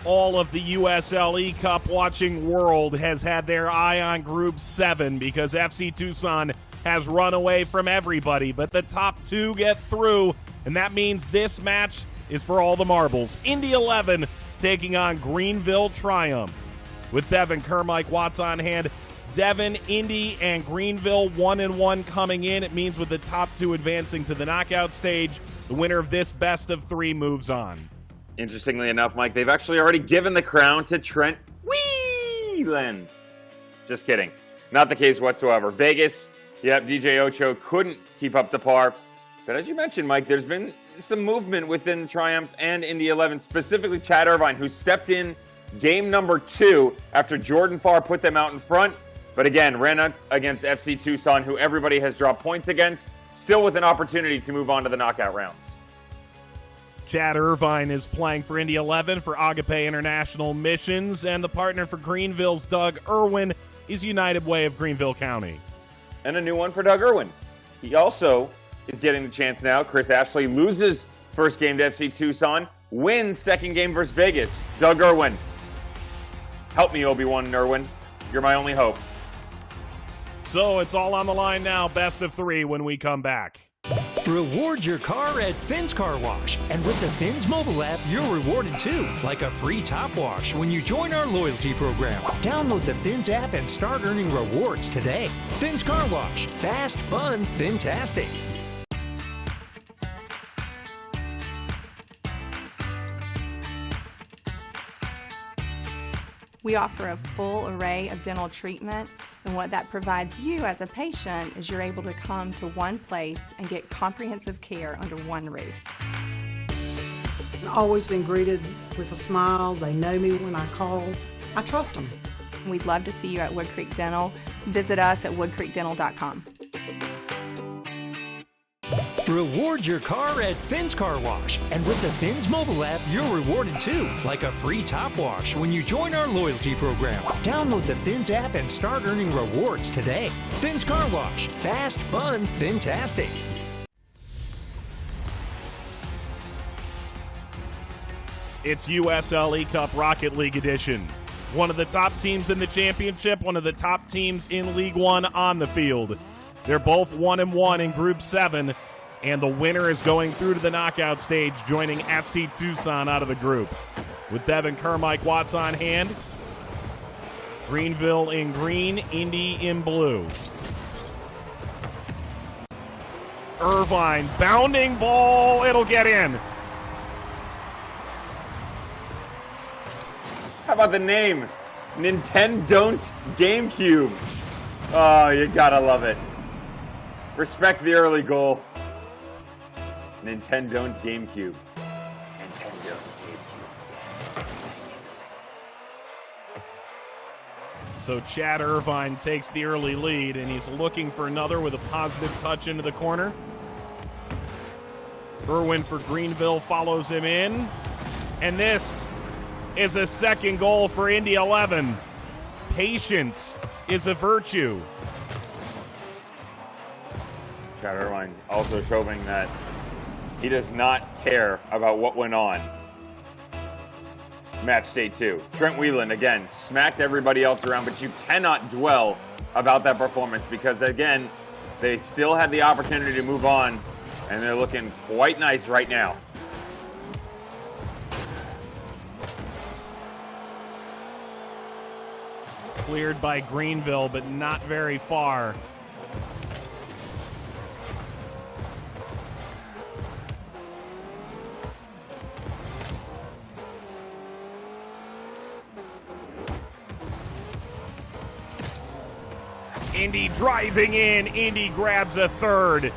all of the USL eCup watching world has had their eye on Group 7 because FC Tucson has run away from everybody, but the top two get through, and that means this match is for all the marbles. Indy 11 taking on Greenville Triumph. With Devin Kermike Watts on hand, Devin, Indy, and Greenville 1-1 coming in. It means with the top two advancing to the knockout stage, the winner of this best of three moves on. Interestingly enough, Mike, they've actually already given the crown to Trent Whelan. Just kidding. Not the case whatsoever. Vegas, yep, DJ Ocho couldn't keep up to par. But as you mentioned, Mike, there's been some movement within Triumph and Indy 11, specifically Chad Irvine, who stepped in game number 2 after Jordan Farr put them out in front. But again, ran up against FC Tucson, who everybody has dropped points against, still with an opportunity to move on to the knockout rounds. Chad Irvine is playing for Indy 11 for Agape International Missions, and the partner for Greenville's Doug Irwin is United Way of Greenville County. And a new one for Doug Irwin. He also is getting the chance now. Chris Ashley loses first game to FC Tucson, wins second game versus Vegas. Doug Irwin. Help me, Obi-Wan Irwin. You're my only hope. So it's all on the line now, best of three when we come back. Reward your car at Finn's Car Wash. And with the Finn's mobile app, you're rewarded too, like a free top wash when you join our loyalty program. Download the Finn's app and start earning rewards today. Finn's Car Wash. Fast, fun, fantastic. We offer a full array of dental treatment, and what that provides you as a patient is you're able to come to one place and get comprehensive care under one roof. I've always been greeted with a smile. They know me when I call. I trust them. We'd love to see you at Wood Creek Dental. Visit us at woodcreekdental.com. Reward your car at Finn's Car Wash. And with the Finn's mobile app, you're rewarded too, like a free top wash when you join our loyalty program. Download the Finn's app and start earning rewards today. Finn's Car Wash. Fast, fun, fantastic. It's USL eCup Rocket League Edition. One of the top teams in the championship, one of the top teams in League One on the field. They're both 1-1 in Group 7. And the winner is going through to the knockout stage, joining FC Tucson out of the group. With Devin Kermike Watts on hand, Greenville in green, Indy in blue. Irvine, bounding ball, it'll get in. How about the name? Nintendo GameCube. Oh, you gotta love it. Respect the early goal. Nintendo GameCube. Nintendo GameCube. Yes. So Chad Irvine takes the early lead, and he's looking for another with a positive touch into the corner. Irwin for Greenville follows him in. And this is a second goal for Indy 11. Patience is a virtue. Chad Irvine also showing that he does not care about what went on. Match day 2. Trent Whelan, again, smacked everybody else around, but you cannot dwell about that performance because, again, they still had the opportunity to move on, and they're looking quite nice right now. Cleared by Greenville, but not very far. Indy driving in. Indy grabs a third.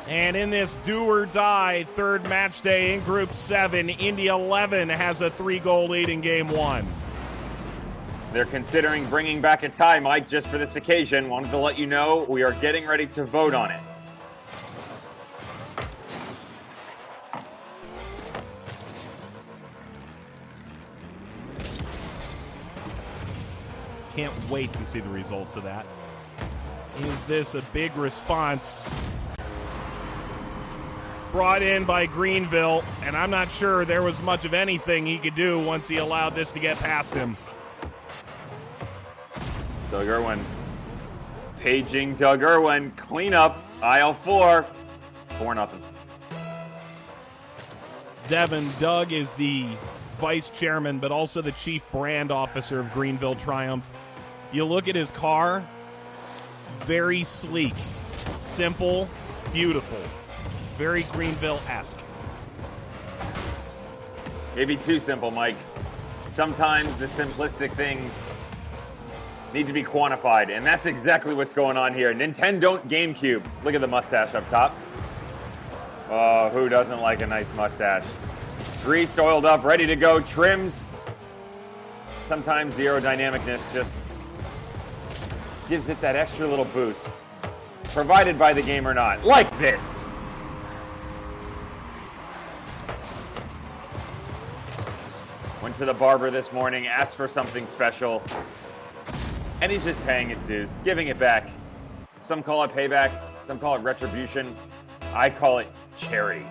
And in this do-or-die third match day in Group 7, Indy 11 has a 3-goal lead in Game 1. They're considering bringing back a tie, Mike, just for this occasion. Wanted to let you know we are getting ready to vote on it. Can't wait to see the results of that. Is this a big response? brought in by Greenville, and I'm not sure there was much of anything he could do once he allowed this to get past him. Doug Irwin. Paging Doug Irwin. Cleanup. Aisle 4. 4-0. Devin, Doug is the vice chairman, but also the chief brand officer of Greenville Triumph. You look at his car, very sleek, simple, beautiful, very Greenville-esque. Maybe too simple, Mike. Sometimes the simplistic things need to be quantified, and that's exactly what's going on here. Nintendo GameCube. Look at the mustache up top. Oh, who doesn't like a nice mustache? Greased, oiled up, ready to go, trimmed. Sometimes the aerodynamicness just gives it that extra little boost. Provided by the game or not. Like this. Went to the barber this morning, asked for something special. And he's just paying his dues, giving it back. Some call it payback, some call it retribution. I call it cherry.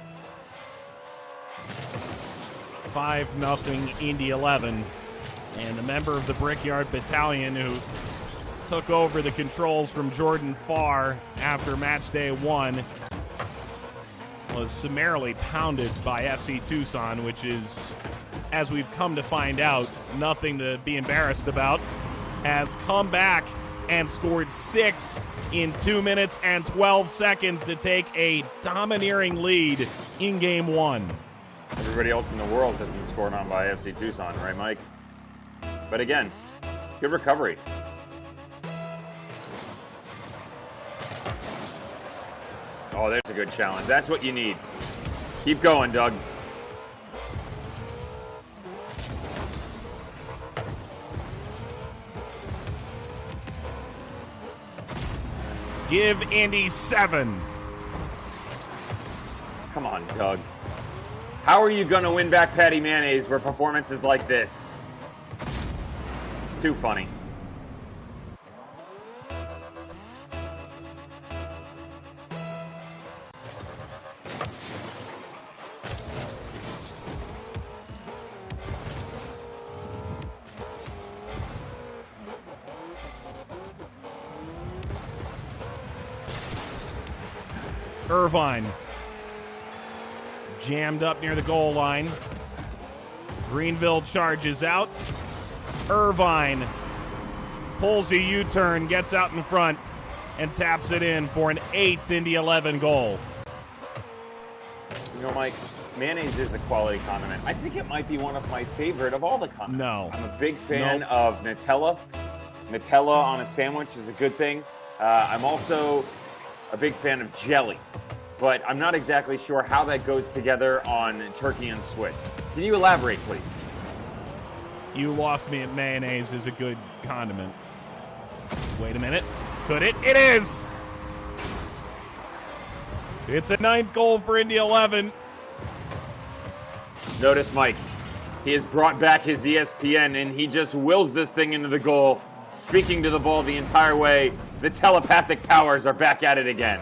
5-0 Indy 11. And a member of the Brickyard Battalion who took over the controls from Jordan Farr after match day 1 was summarily pounded by FC Tucson, which is, as we've come to find out, nothing to be embarrassed about. Has come back and scored 6 in 2 minutes and 12 seconds to take a domineering lead in game 1. Everybody else in the world has been scored on by FC Tucson, right, Mike? But again, good recovery. Oh, there's a good challenge. That's what you need. Keep going, Doug. Give Indy 7. Come on, Doug. How are you going to win back Patty Mayonnaise where performance is like this? Too funny. Irvine jammed up near the goal line. Greenville charges out. Irvine pulls a U-turn, gets out in front, and taps it in for an 8th Indy 11 goal. You know, Mike, mayonnaise is a quality condiment. I think it might be one of my favorite of all the condiments. No. I'm a big fan of Nutella. Nutella on a sandwich is a good thing. I'm also a big fan of jelly, but I'm not exactly sure how that goes together on turkey and Swiss. Can you elaborate, please? You lost me at mayonnaise is a good condiment. Wait a minute. Could it? It is! It's a 9th goal for Indy 11. Notice, Mike, he has brought back his ESPN, and he just wills this thing into the goal, speaking to the ball the entire way. The telepathic powers are back at it again.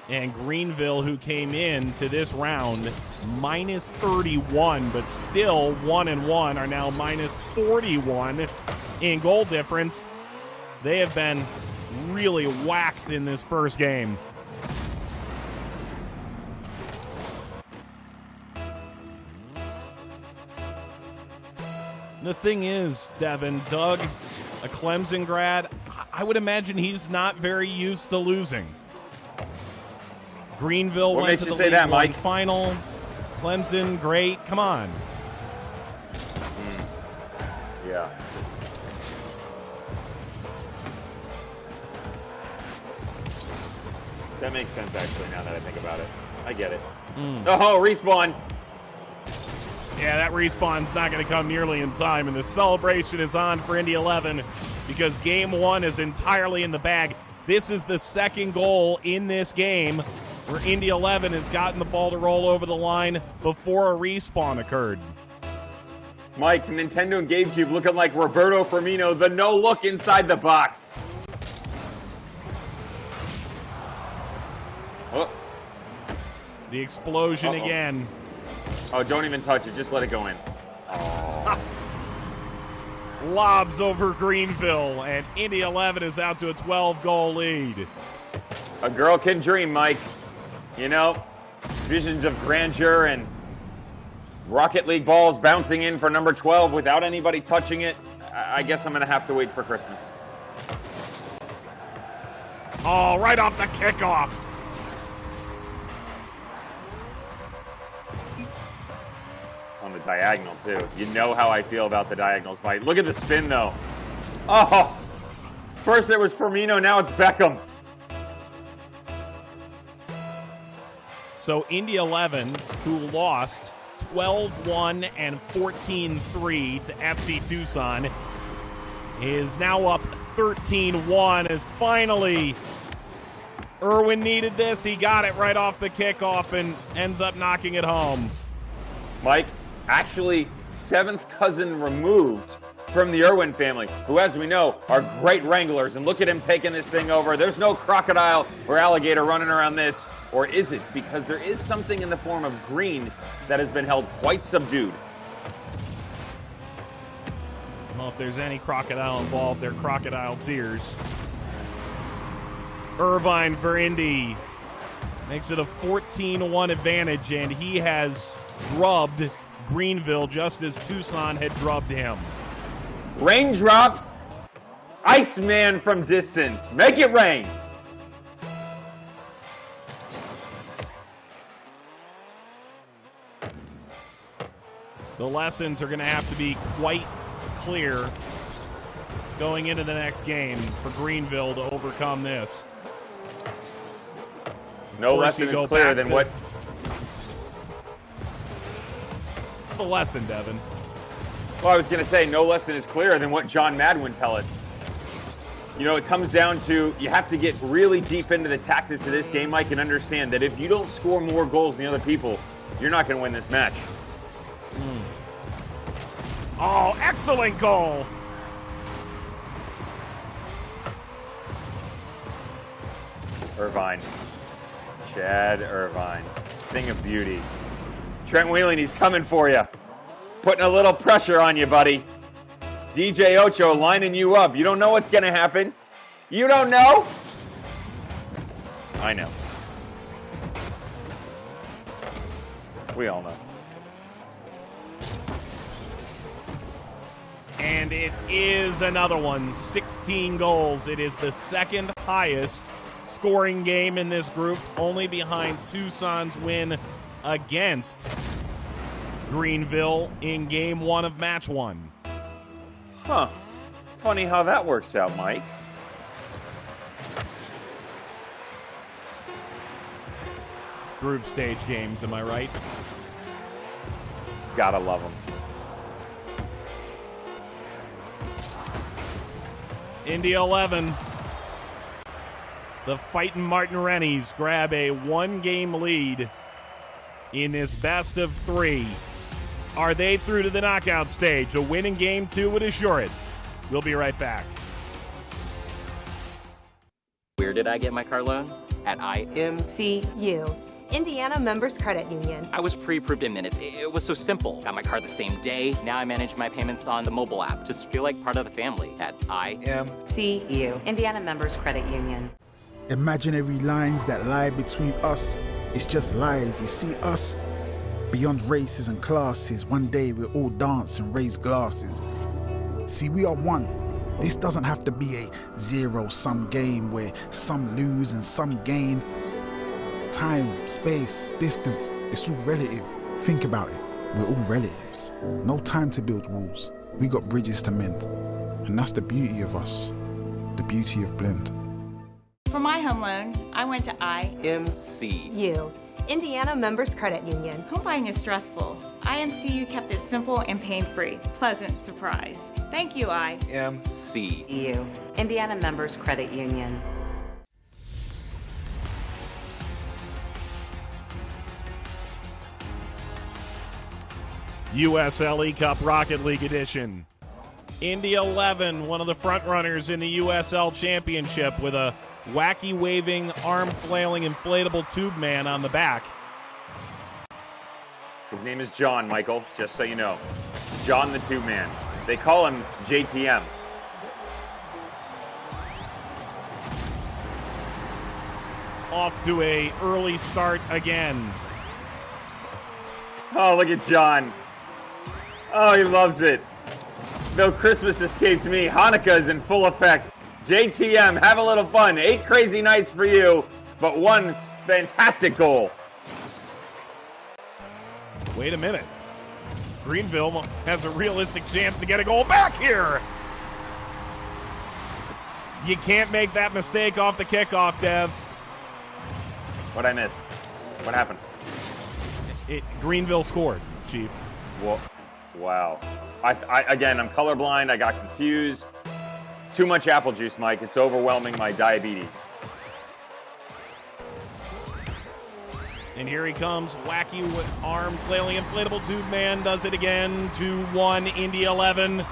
And Greenville, who came in to this round minus 31, but still 1-1, are now minus 41 in goal difference. They have been really whacked in this first game. The thing is, Devin, Doug, a Clemson grad, I would imagine he's not very used to losing. Greenville What went makes to you the say that, League One Mike? final. Clemson, great. Come on. Yeah. That makes sense, actually, now that I think about it. I get it. Oh, respawn. Yeah, that respawn's not going to come nearly in time, and the celebration is on for Indy 11 because Game 1 is entirely in the bag. This is the second goal in this game where Indy 11 has gotten the ball to roll over the line before a respawn occurred. Mike, Nintendo and GameCube looking like Roberto Firmino, the no-look inside the box. The explosion again. Oh, don't even touch it. Just let it go in. Lobs over Greenville, and Indy 11 is out to a 12-goal lead. A girl can dream, Mike. You know, visions of grandeur and Rocket League balls bouncing in for number 12 without anybody touching it. I guess I'm going to have to wait for Christmas. Oh, right off the kickoff. On the diagonal, too. You know how I feel about the diagonals, Mike. Look at the spin, though. Oh, first it was Firmino, now it's Beckham. So Indy 11, who lost 12-1 and 14-3 to FC Tucson, is now up 13-1 as finally Irwin needed this. He got it right off the kickoff and ends up knocking it home. Mike, actually seventh cousin removed from the Irwin family, who, as we know, are great wranglers. And look at him taking this thing over. There's no crocodile or alligator running around this. Or is it? Because there is something in the form of green that has been held quite subdued. Well, if there's any crocodile involved, they're crocodile tears. Irvine for Indy makes it a 14-1 advantage, and he has drubbed Greenville just as Tucson had drubbed him. Raindrops, Iceman from distance. Make it rain. The lessons are going to have to be quite clear going into the next game for Greenville to overcome this. No lesson is clearer than what... The lesson, Devin. Well, I was going to say, no lesson is clearer than what John Madden would tell us. You know, it comes down to you have to get really deep into the tactics of this game, Mike, and understand that if you don't score more goals than the other people, you're not going to win this match. Oh, excellent goal. Irvine. Chad Irvine. Thing of beauty. Trent Wheeling, he's coming for you. Putting a little pressure on you, buddy. DJ Ocho lining you up. You don't know what's going to happen. You don't know? I know. We all know. And it is another one. 16 goals. It is the second highest scoring game in this group, only behind Tucson's win against Greenville in game 1 of match 1. Huh. Funny how that works out, Mike. Group stage games, am I right? Gotta love them. Indy 11. The Fightin' Martin Rennies grab a 1-game lead in this best of 3. Are they through to the knockout stage? A win in game 2 would assure it. We'll be right back. Where did I get my car loan? At IMCU, Indiana Members Credit Union. I was pre-approved in minutes. It was so simple. Got my car the same day. Now I manage my payments on the mobile app. Just feel like part of the family at IMCU, Indiana Members Credit Union. Imaginary lines that lie between us, it's just lies. You see us, beyond races and classes, one day we'll all dance and raise glasses. See, we are one. This doesn't have to be a zero-sum game where some lose and some gain. Time, space, distance, it's all relative. Think about it, we're all relatives. No time to build walls, we got bridges to mend. And that's the beauty of us, the beauty of blend. For my home loan, I went to IMCU, Indiana Members Credit Union. Home buying is stressful. IMCU kept it simple and pain-free. Pleasant surprise. Thank you, IMCU, Indiana Members Credit Union. USL eCup Rocket League Edition. Indy 11, one of the front runners in the USL Championship with a wacky waving, arm flailing inflatable tube man on the back. His name is John, Michael, just so you know. John the Two-Man. They call him JTM. Off to a early start again. Oh, look at John. Oh, he loves it. Though Christmas escaped me, Hanukkah is in full effect. JTM, have a little fun. 8 crazy nights for you, but 1 fantastic goal. Wait a minute. Greenville has a realistic chance to get a goal back here. You can't make that mistake off the kickoff, Dev. What'd I miss? What happened? Greenville scored, Chief. Whoa. Wow. Again, I'm colorblind. I got confused. Too much apple juice, Mike. It's overwhelming my diabetes. And here he comes, wacky with arm, flailing inflatable tube man, does it again. 2-1, Indy 11.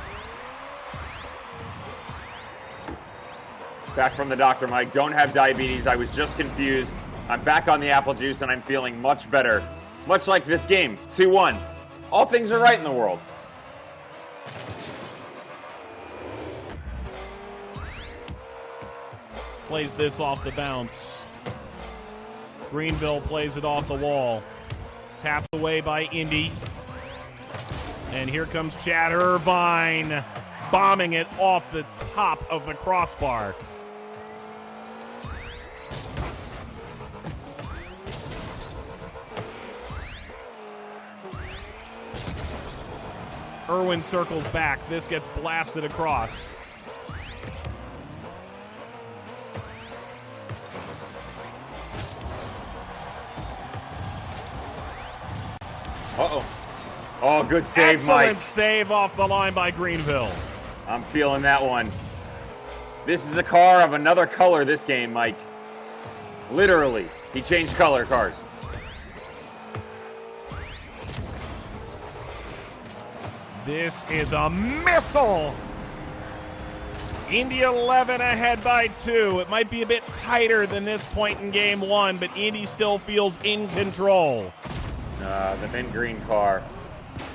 Back from the doctor, Mike. Don't have diabetes. I was just confused. I'm back on the apple juice, and I'm feeling much better. Much like this game, 2-1. All things are right in the world. Plays this off the bounce. Greenville plays it off the wall. Tapped away by Indy. And here comes Chad Irvine, bombing it off the top of the crossbar. Irwin circles back. This gets blasted across. Uh-oh. Oh, good save, Mike. Excellent save off the line by Greenville. I'm feeling that one. This is a car of another color this game, Mike. Literally. He changed color cars. This is a missile. Indy 11 ahead by 2. It might be a bit tighter than this point in game 1, but Indy still feels in control. The mint green car.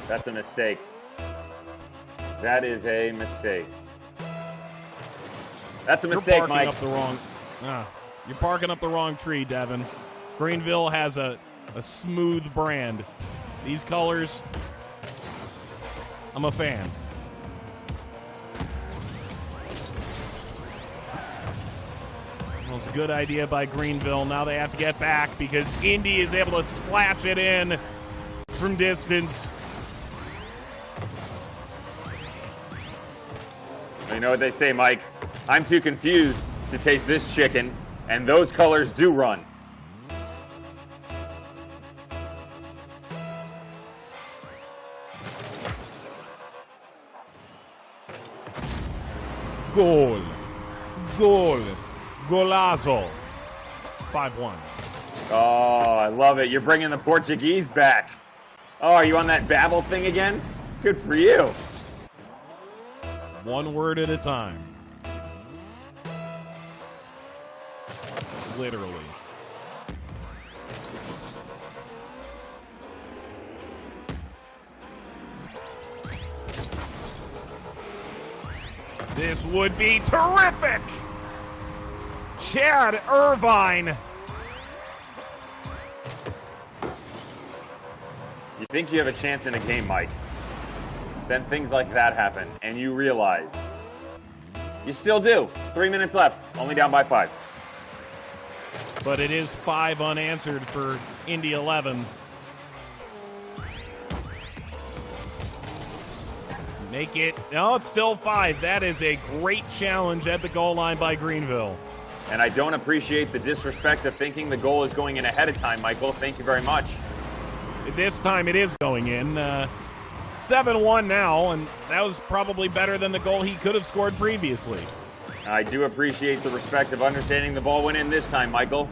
That's a mistake. That is a mistake. That's a mistake, Mike. You're parking up the wrong tree, Devin. Greenville has a smooth brand. These colors, I'm a fan. Well, it's a good idea by Greenville. Now they have to get back because Indy is able to slash it in from distance. You know what they say, Mike? I'm too confused to taste this chicken, and those colors do run. Goal. Golazo. 5-1. Oh, I love it. You're bringing the Portuguese back. Oh, are you on that Babel thing again? Good for you. One word at a time. Literally. This would be terrific! Chad Irvine. You think you have a chance in a game, Mike. Then things like that happen, and you realize you still do. 3 minutes left, only down by 5. But it is 5 unanswered for Indy 11. Make it. No, it's still 5. That is a great challenge at the goal line by Greenville. And I don't appreciate the disrespect of thinking the goal is going in ahead of time, Michael. Thank you very much. This time it is going in. 7-1 now, and that was probably better than the goal he could have scored previously. I do appreciate the respect of understanding the ball went in this time, Michael.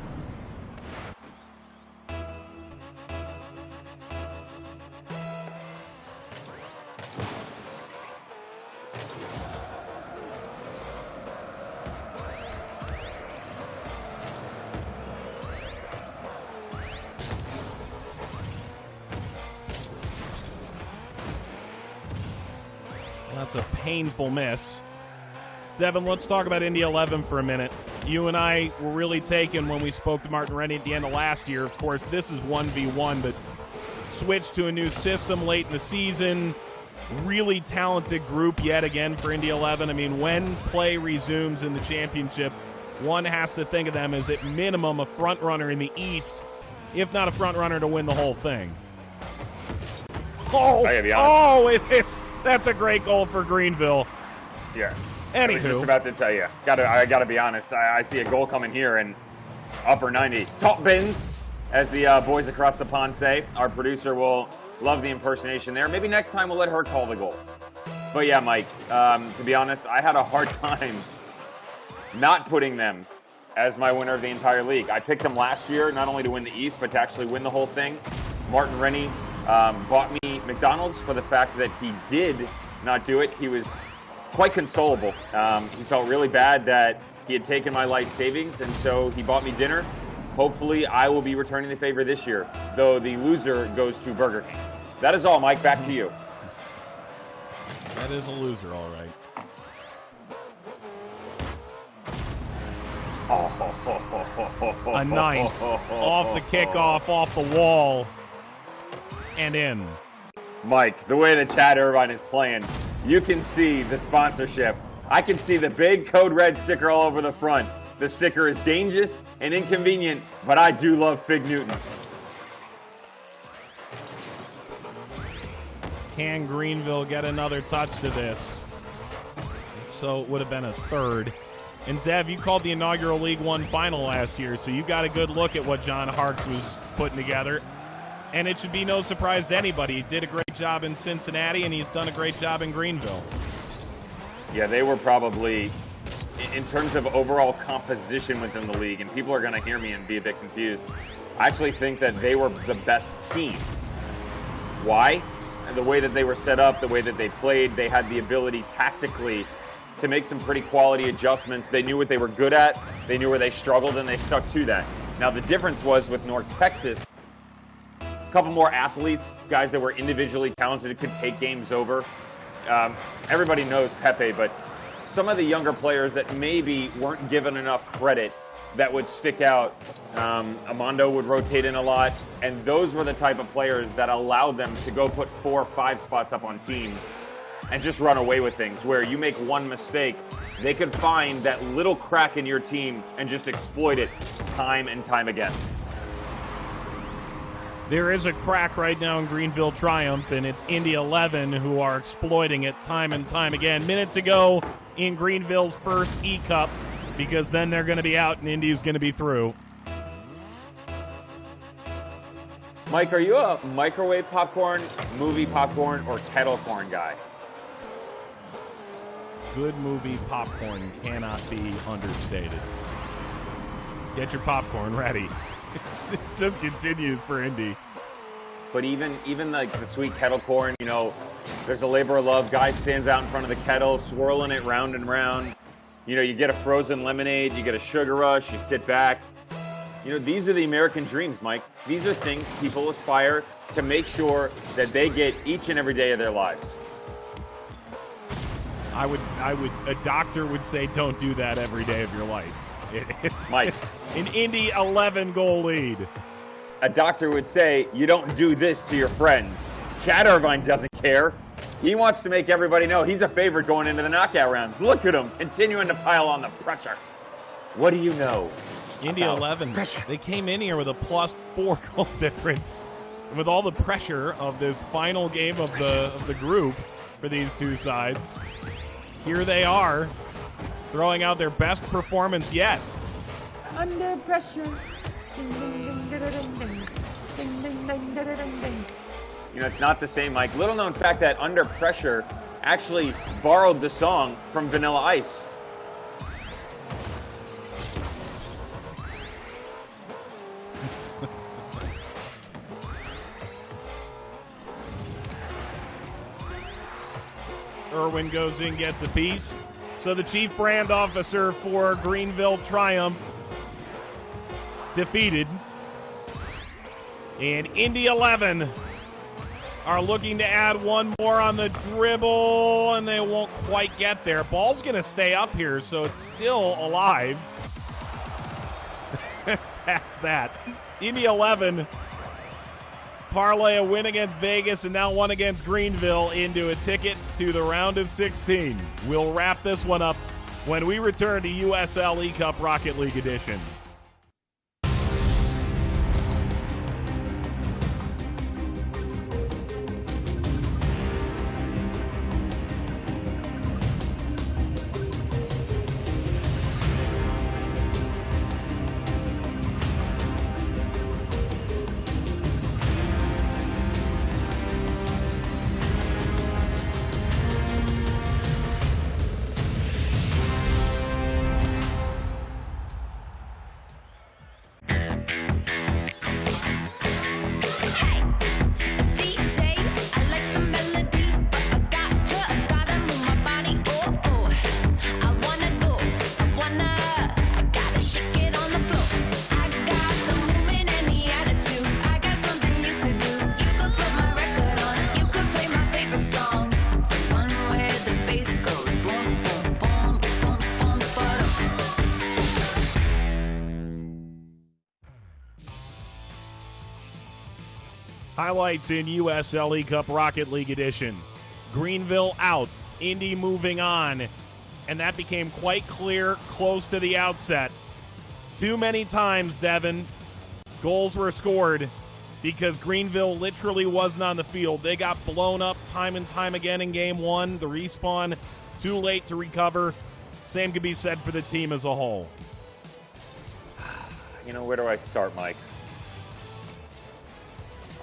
That's a painful miss. Devin, let's talk about Indy 11 for a minute. You and I were really taken when we spoke to Martin Rennie at the end of last year. Of course, this is 1v1, but switched to a new system late in the season. Really talented group yet again for Indy 11. I mean, when play resumes in the championship, one has to think of them as at minimum a front runner in the East, if not a front runner to win the whole thing. That's a great goal for Greenville. Yeah. Anywho. I was just about to tell you. I gotta be honest. I see a goal coming here in upper 90. Top bins, as the boys across the pond say. Our producer will love the impersonation there. Maybe next time we'll let her call the goal. But yeah, Mike, to be honest, I had a hard time not putting them as my winner of the entire league. I picked them last year, not only to win the East, but to actually win the whole thing. Martin Rennie bought me McDonald's for the fact that he did not do it. He was quite consolable. He felt really bad that he had taken my life savings, and so he bought me dinner. Hopefully, I will be returning the favor this year, though the loser goes to Burger King. That is all, Mike. Back to you. That is a loser, all right. A ninth off the kickoff, off the wall, and in. Mike, the way that Chad Irvine is playing, you can see the sponsorship. I can see the big Code Red sticker all over the front. The sticker is dangerous and inconvenient, but I do love Fig Newtons. Can Greenville get another touch to this? So it would have been a third. And Dev, you called the inaugural League One final last year, so you got a good look at what John Hartz was putting together. And it should be no surprise to anybody. He did a great job in Cincinnati, and he's done a great job in Greenville. Yeah, they were probably, in terms of overall composition within the league, and people are going to hear me and be a bit confused, I actually think that they were the best team. Why? The way that they were set up, the way that they played, they had the ability tactically to make some pretty quality adjustments. They knew what they were good at, they knew where they struggled, and they stuck to that. Now, the difference was with North Texas, a couple more athletes, guys that were individually talented, could take games over. Everybody knows Pepe, but some of the younger players that maybe weren't given enough credit that would stick out. Amando would rotate in a lot, and those were the type of players that allowed them to go put 4 or 5 spots up on teams and just run away with things, where you make one mistake, they could find that little crack in your team and just exploit it time and time again. There is a crack right now in Greenville Triumph, and it's Indy 11 who are exploiting it time and time again. Minute to go in Greenville's first eCup, because then they're going to be out and Indy's going to be through. Mike, are you a microwave popcorn, movie popcorn, or kettle corn guy? Good movie popcorn cannot be understated. Get your popcorn ready. It just continues for Indy. But even like the sweet kettle corn, you know, there's a labor of love. Guy stands out in front of the kettle, swirling it round and round. You know, you get a frozen lemonade, you get a sugar rush, you sit back. You know, these are the American dreams, Mike. These are things people aspire to make sure that they get each and every day of their lives. A doctor would say don't do that every day of your life. It's an Indy 11 goal lead. A doctor would say you don't do this to your friends. Chad Irvine doesn't care. He wants to make everybody know he's a favorite going into the knockout rounds. Look at him, continuing to pile on the pressure. What do you know? Indy 11, pressure. They came in here with a +4 goal difference. And with all the pressure of this final game of the group for these two sides, here they are, throwing out their best performance yet. Under pressure. You know, it's not the same, Mike. Little known fact that Under Pressure actually borrowed the song from Vanilla Ice. Irwin goes in, gets a piece. So the chief brand officer for Greenville Triumph defeated. And Indy 11 are looking to add one more on the dribble, and they won't quite get there. Ball's going to stay up here, so it's still alive. That's that. Indy 11 parlay a win against Vegas and now one against Greenville into a ticket to the round of 16. We'll wrap this one up when we return to USL eCup Rocket League Edition. Highlights in USL eCup Rocket League Edition. Greenville out, Indy moving on, and that became quite clear close to the outset. Too many times, Devin, goals were scored because Greenville literally wasn't on the field. They got blown up time and time again in game one. The respawn, too late to recover. Same could be said for the team as a whole. You know, where do I start, Mike?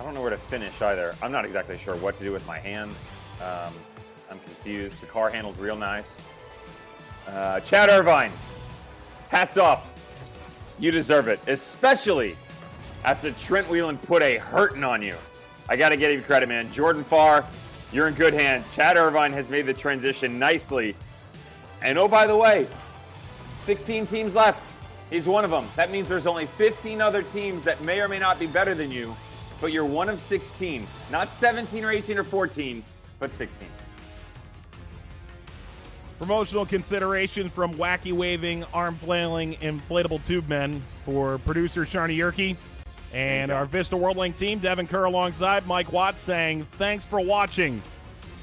I don't know where to finish either. I'm not exactly sure what to do with my hands. I'm confused. The car handled real nice. Chad Irvine, hats off. You deserve it, especially after Trent Whelan put a hurting on you. I got to give you credit, man. Jordan Farr, you're in good hands. Chad Irvine has made the transition nicely. And oh, by the way, 16 teams left. He's one of them. That means there's only 15 other teams that may or may not be better than you. But you're one of 16. Not 17 or 18 or 14, but 16. Promotional consideration from wacky waving, arm flailing, inflatable tube men for producer Sharni Yerke and our Vista WorldLink team, Devin Kerr alongside Mike Watts, saying thanks for watching.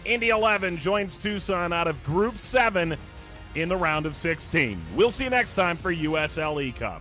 Indy 11 joins Tucson out of Group 7 in the round of 16. We'll see you next time for USL eCup.